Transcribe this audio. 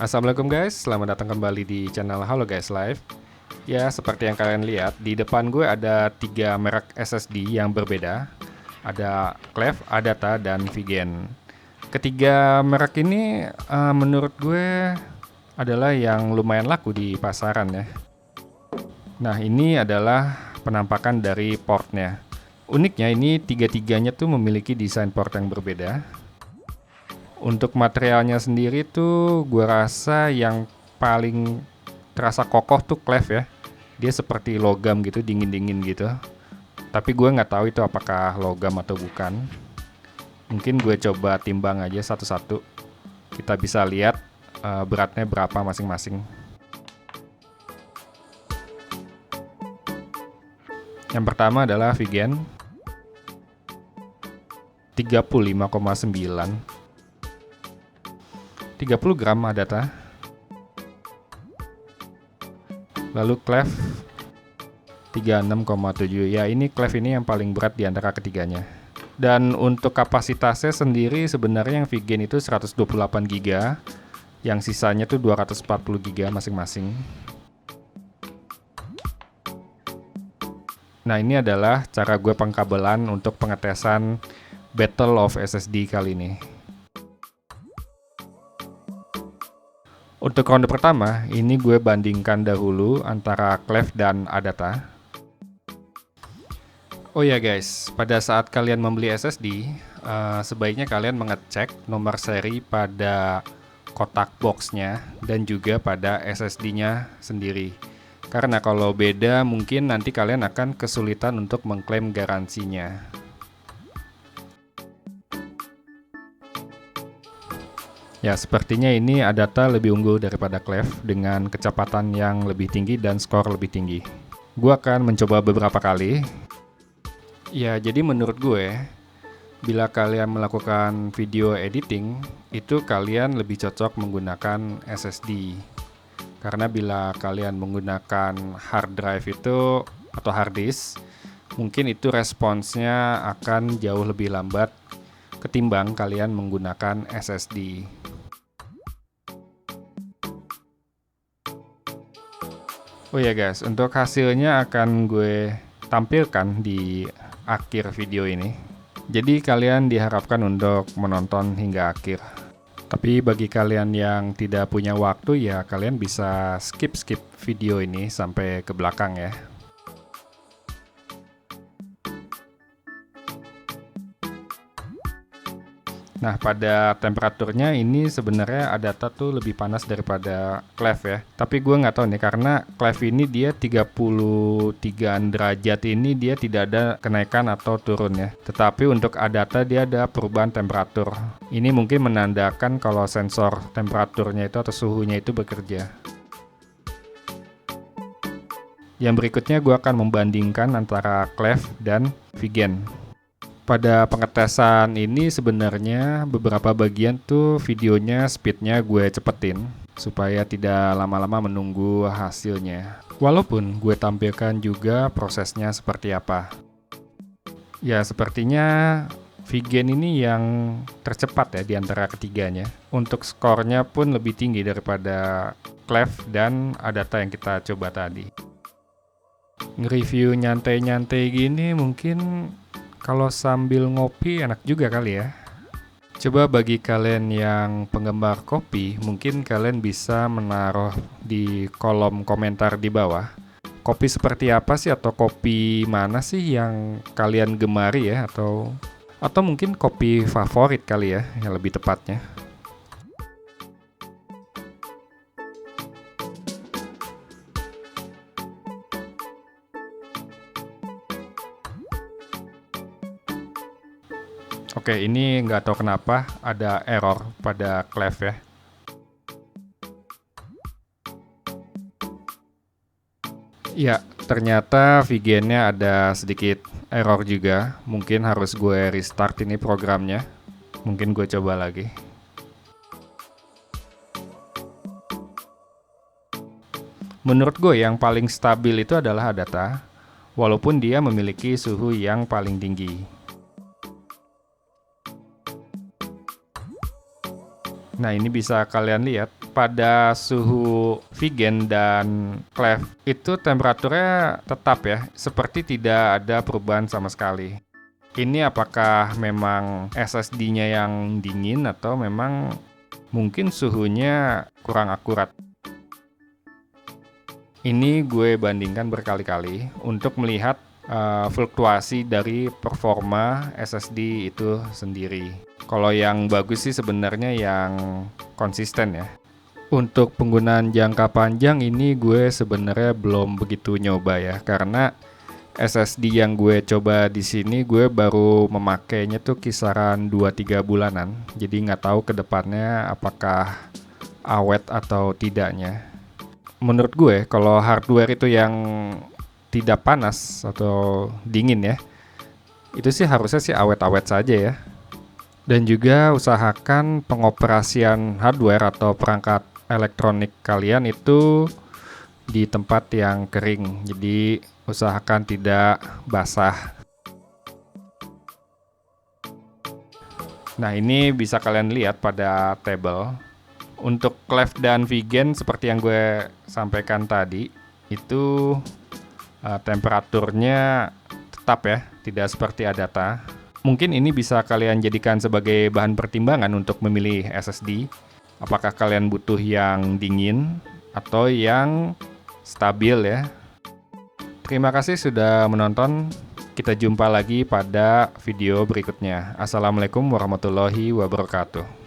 Assalamualaikum guys, selamat datang kembali di channel Halo Guys Live. Ya, seperti yang kalian lihat, di depan gue ada 3 merek SSD yang berbeda. Ada Cleve, Adata, dan Vigen. Ketiga merek ini menurut gue adalah yang lumayan laku di pasaran ya. Nah, ini adalah penampakan dari portnya. Uniknya ini tiga-tiganya tuh memiliki desain port yang berbeda. Untuk materialnya sendiri tuh gue rasa yang paling terasa kokoh tuh Cleve ya. Dia seperti logam gitu, dingin-dingin gitu. Tapi gue nggak tahu itu apakah logam atau bukan. Mungkin gue coba timbang aja satu-satu. Kita bisa lihat beratnya berapa masing-masing. Yang pertama adalah Vigen 35,9, 30 gram Adata. Lalu Cleve 36,7. Ya, ini Cleve ini yang paling berat di antara ketiganya. Dan untuk kapasitasnya sendiri sebenarnya yang Vigen itu 128 GB, yang sisanya tuh 240 GB masing-masing. Nah, ini adalah cara gue pengkabelan untuk pengetesan Battle of SSD kali ini. Untuk ronde pertama, ini gue bandingkan dahulu antara Cleve dan Adata. Oh ya guys, pada saat kalian membeli SSD, sebaiknya kalian mengecek nomor seri pada kotak boxnya dan juga pada SSD-nya sendiri. Karena kalau beda, mungkin nanti kalian akan kesulitan untuk mengklaim garansinya. Ya, sepertinya ini Adata lebih unggul daripada Cleve dengan kecepatan yang lebih tinggi dan skor lebih tinggi. Gue akan mencoba beberapa kali. Ya, jadi menurut gue, bila kalian melakukan video editing, itu kalian lebih cocok menggunakan SSD. Karena bila kalian menggunakan hard drive itu atau hard disk, mungkin itu responsnya akan jauh lebih lambat ketimbang kalian menggunakan SSD. Oh ya guys, untuk hasilnya akan gue tampilkan di akhir video ini. Jadi kalian diharapkan untuk menonton hingga akhir. Tapi bagi kalian yang tidak punya waktu ya kalian bisa skip video ini sampai ke belakang ya. Nah, pada temperaturnya ini sebenarnya Adata tuh lebih panas daripada Cleve ya. Tapi gue nggak tahu nih, karena Cleve ini dia 33 derajat ini dia tidak ada kenaikan atau turun ya. Tetapi untuk Adata dia ada perubahan temperatur. Ini mungkin menandakan kalau sensor temperaturnya itu atau suhunya itu bekerja. Yang berikutnya gue akan membandingkan antara Cleve dan Vigen. Pada pengetesan ini sebenarnya beberapa bagian tuh videonya speednya gue cepetin supaya tidak lama-lama menunggu hasilnya. Walaupun gue tampilkan juga prosesnya seperti apa. Ya, sepertinya Vigen ini yang tercepat ya di antara ketiganya. Untuk skornya pun lebih tinggi daripada Cleve dan Adata yang kita coba tadi. Nge-review nyantai-nyantai gini mungkin kalau sambil ngopi enak juga kali ya. Coba bagi kalian yang penggemar kopi, mungkin kalian bisa menaruh di kolom komentar di bawah. Kopi seperti apa sih atau kopi mana sih yang kalian gemari ya, atau mungkin kopi favorit kali ya yang lebih tepatnya. Oke, ini nggak tahu kenapa ada error pada Cleve ya. Ya, ternyata Vigennya ada sedikit error juga. Mungkin harus gue restart ini programnya. Mungkin gue coba lagi. Menurut gue yang paling stabil itu adalah Adata, walaupun dia memiliki suhu yang paling tinggi. Nah, ini bisa kalian lihat pada suhu Vigen dan Cleve itu temperaturnya tetap ya, seperti tidak ada perubahan sama sekali. Ini apakah memang SSD-nya yang dingin atau memang mungkin suhunya kurang akurat? Ini gue bandingkan berkali-kali untuk melihat fluktuasi dari performa SSD itu sendiri. Kalau yang bagus sih sebenarnya yang konsisten ya. Untuk penggunaan jangka panjang ini gue sebenarnya belum begitu nyoba ya, karena SSD yang gue coba di sini gue baru memakainya tuh kisaran 2-3 bulanan. Jadi nggak tahu ke depannya apakah awet atau tidaknya. Menurut gue kalau hardware itu yang tidak panas atau dingin ya, itu sih harusnya sih awet-awet saja ya. Dan juga usahakan pengoperasian hardware atau perangkat elektronik kalian itu di tempat yang kering. Jadi usahakan tidak basah. Nah, ini bisa kalian lihat pada tabel. Untuk Cleve dan Vigen seperti yang gue sampaikan tadi, itu temperaturnya tetap ya, tidak seperti Adata. Mungkin ini bisa kalian jadikan sebagai bahan pertimbangan untuk memilih SSD. Apakah kalian butuh yang dingin atau yang stabil ya? Terima kasih sudah menonton. Kita jumpa lagi pada video berikutnya. Assalamualaikum warahmatullahi wabarakatuh.